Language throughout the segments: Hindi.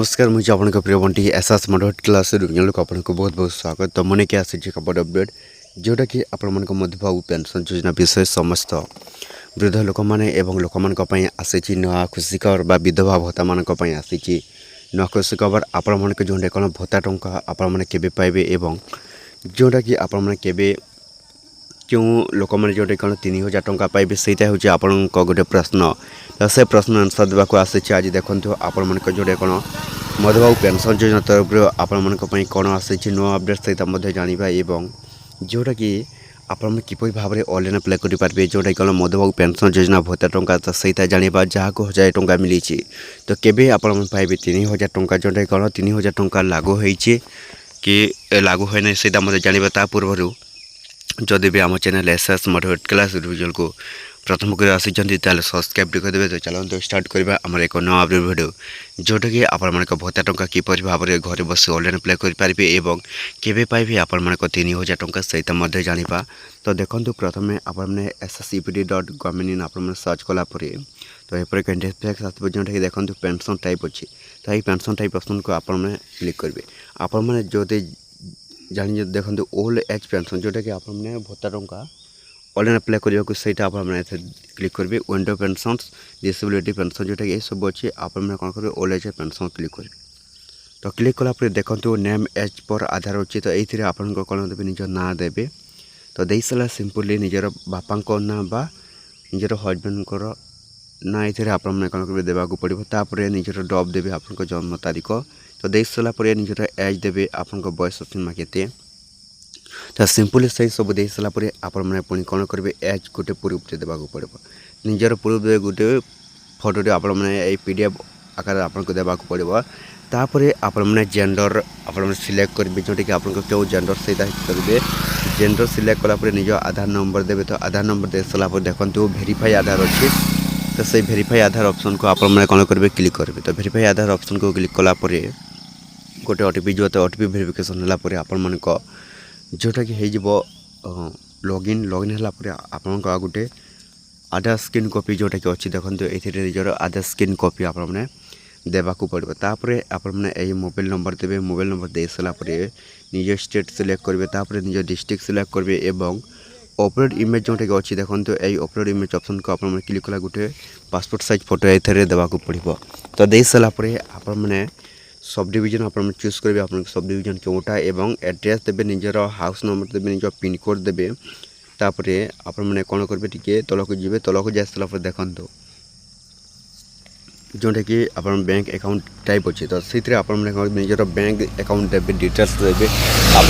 नमस्कार मुझे आपन प्रिय बंटी एसएस मॉडरेट क्लास को आपन को बहुत बहुत स्वागत। तो मन के आसी खबर अपडेट जोटा कि आपण मन मधुबाबू पेंशन योजना विषय समस्त वृद्ध लोक मैंने एवं लोक मान आसी नुआ खुशी खबर बा विधवा भत्ता मान आसी नुआ खुशी खबर आपण मन जो कौन भत्ता टंका आपण मैंने केबे पाइबे एवं जोटा कि आपण मैंने केबे क्यों लोक मैंने जो कौन 3000 टंका पाइबे सहीटा हूँ आपण गोटे प्रश्न। तो से प्रश्न आंसर देवाक आसी आज देखो आपण मन जो कौन मधुबाबू पेंशन योजना तरफ आपण मन कौन आसी नुआ अपडेट सहित जाना एवं जोटा कि आपण किपर भाव में ऑनलाइन अप्लाई करेंगे जोटा कौन मधुबाबू पेंशन योजना भत्ता टंका तो सहित जाना जहाँ को 1000 टंका मिली। तो केबे आपण पाइबे 3000 टंका जोटा कौन 3000 टंका लागू होती कि लागू होना सहीटा मत जाना पूर्व जदि भी आम channel SS moderate class revision को प्रथम कर आसी सब्सक्राइब करदे। तो चलते स्टार्ट करवा आम एक नवा अपडेट वीडियो जोटा कि आपण मन भत्ता टंका किपर भाव में घर बस ऑनलाइन अप्लाई करेंगे एवं केबे पाइबे आपण मन 3000 टंका सहित जाना। तो देखो प्रथम आपने sscpd.gov.in आप सर्च कलापर तो यहाँ इंटरफेस आसो जोटा कि देखो पेंशन टाइप अच्छी। तो ये पेंशन टाइप ऑप्शन को आपने क्लिक करेंगे। आपने जो जानी देखो ओल्ड एज पेंशन जोटा कि आपने भत्ता टंका ऑनलाइन अप्लाई करने सहीटा आप क्लिक करेंगे। विंडो पेंशन डिसेबिलिटी पेंशन जोटा कि सब अच्छे आपने कौन करेंगे ओल्ड एज पेंशन क्लिक करेंगे। तो क्लिक कलापर देखो नेम एज पर आधार अच्छे। तो ये आप कौन देवे निज ना देवे। तो दे सारा सिंपली निजर बापा ना बा निजर हजबैंड ना ये आपने कौन करेंगे देवाक पड़ो। तापर निजर डब देवे आप जन्म तारीख। तो दे सारापर निजर एज देवे आप बयस सीमा के। तो सिंपली से सब दे सारापर आपने पुणी कौन करेंगे एज गोटे प्रूफ देवाक पड़ो। निजर प्रूफ दे गोटे फोटो आपने पीडीएफ आकार आपको देवाक पड़ो। तापर आपने जेंडर आपने सिलेक्ट करेंगे जोटा कि आपको क्यों जेंडर से करेंगे। जेंडर सिलेक्ट कलापर निज आधार नंबर देवे। तो आधार नंबर दे सारापर देखो वेरीफाई आधार अच्छे। तो से वेरीफाई आधार ऑप्शन को आपने कौन करेंगे क्लिक करेंगे। तो वेरीफाई आधार ऑप्शन को क्लिक कलापर गोटे ओटीपी जो ओटीपी वेरिफिकेशन होगापर आपण जोटा कि लॉगिन होगापर आपण गोटे आधार स्क्रीन कॉपी जोटा कि अच्छी देखो ये निजर आधार स्क्रीन कॉपी आपने देवाक पड़ो। तापर आपने यही मोबाइल नंबर देवे। मोबाइल नंबर दे सारापर निज स्टेट सिलेक्ट करेंगे। तापर निज डिस्ट्रिक्ट सिलेक्ट करेंगे एवं अपलोड इमेज जोटा कि अच्छी देखो यही अपलोड इमेज ऑप्शन को आपने क्लिक कला गोटे पासपोर्ट साइज फोटो ये देवाक पड़ो। तो दे सारापर आपने सब डिविजन आप चूज करेंगे आप सब डिविजन क्योंटा एवं एड्रेस देवे निजर हाउस नंबर देवे निज पिन कोड देवे। तापर आपने कौन करेंगे टी तलक जी तलक जा सारापर देखो जोटा कि आप बैंक अकाउंट टाइप अच्छे। तो से निजर बैंक अकाउंट देवे डिटेल्स देवे आप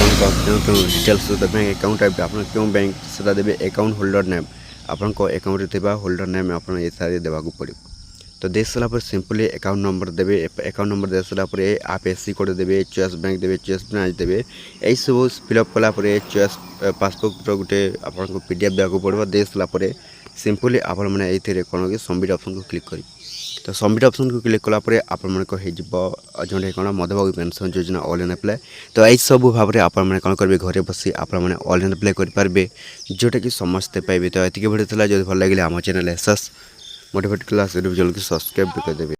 डिटेल्स बैंक अकाउंट टाइप आप क्यों बैंक से देवे अकाउंट होल्डर नेम आपन अकाउंट होल्डर नेम आप सारे देवाक पड़ो। तो दे सारापर सिंपली अकाउंट नंबर देवे। अकाउंट नंबर दे सारापर आप एससी कोड देवे चॉइस बैंक देवे चॉइस ब्रांच देवे यही सब फिलअप कलापर चॉइस पासबुक गोटे आपको पीडीएफ देवाक पड़ो। दे सारापर सिंपली आपने ये कौन कि सबमिट ऑप्शन को क्लिक करेंगे। तो सबमिट ऑप्शन को क्लिक कलापर आपको जोटा कौन मधुबाबू पेंशन योजना ऑनलाइन अप्लाई। तो यही सब भाव में आपने कौन करेंगे घरे बसी आपने ऑनलाइन अप्लाई करेंगे जोटा कि समस्ते पाइबे। तो ये वीडियो जो भल लगे आम channel SS motivate class revision को सब्सक्राइब कर देवे।